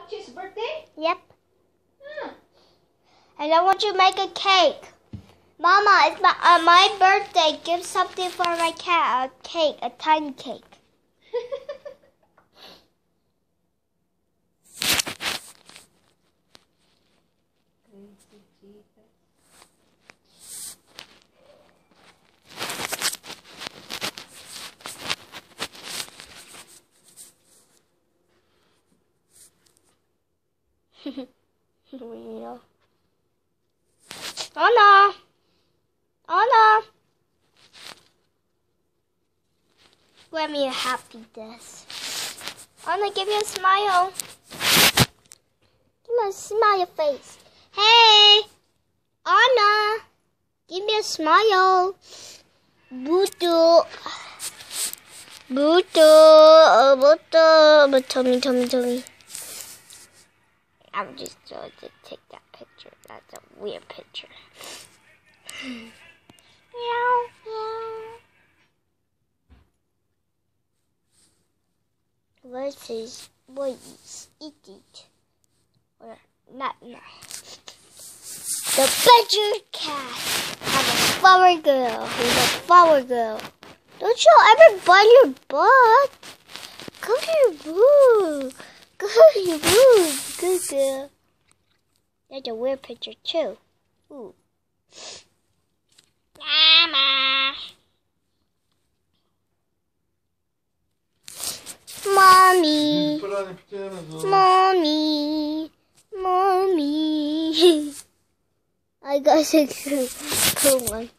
His birthday? Yep. And I want you to make a cake. Mama, it's my birthday. Give something for my cat. A cake, a tiny cake. Oh no! Oh no! Let me a happy this. Anna, give me a smile. Give me a smile face. Hey! Anna! Give me a smile. Buto. Buto. Buto. Tummy. I'm just going to take that picture. That's a weird picture. Meow, meow. What is it? Or not. The Badger Cat has a flower girl. Who's a flower girl? Don't you ever bite your butt? Come here, boo. Go here, boo. Good girl. That's a weird picture too. Ooh. Mama. Mommy. Put on your pajamas, Mommy. I got a cool one.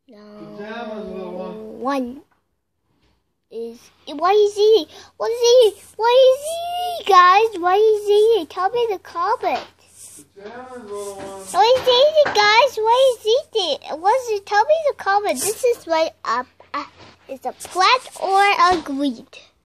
No. Pajamas, little one. One is. What is he? What is he? What is he, guys? What is he? Tell me in the comments. Pajamas, little one. What is he, guys? What is he? What is it? Tell me in the comments. This is what is a plant or a weed?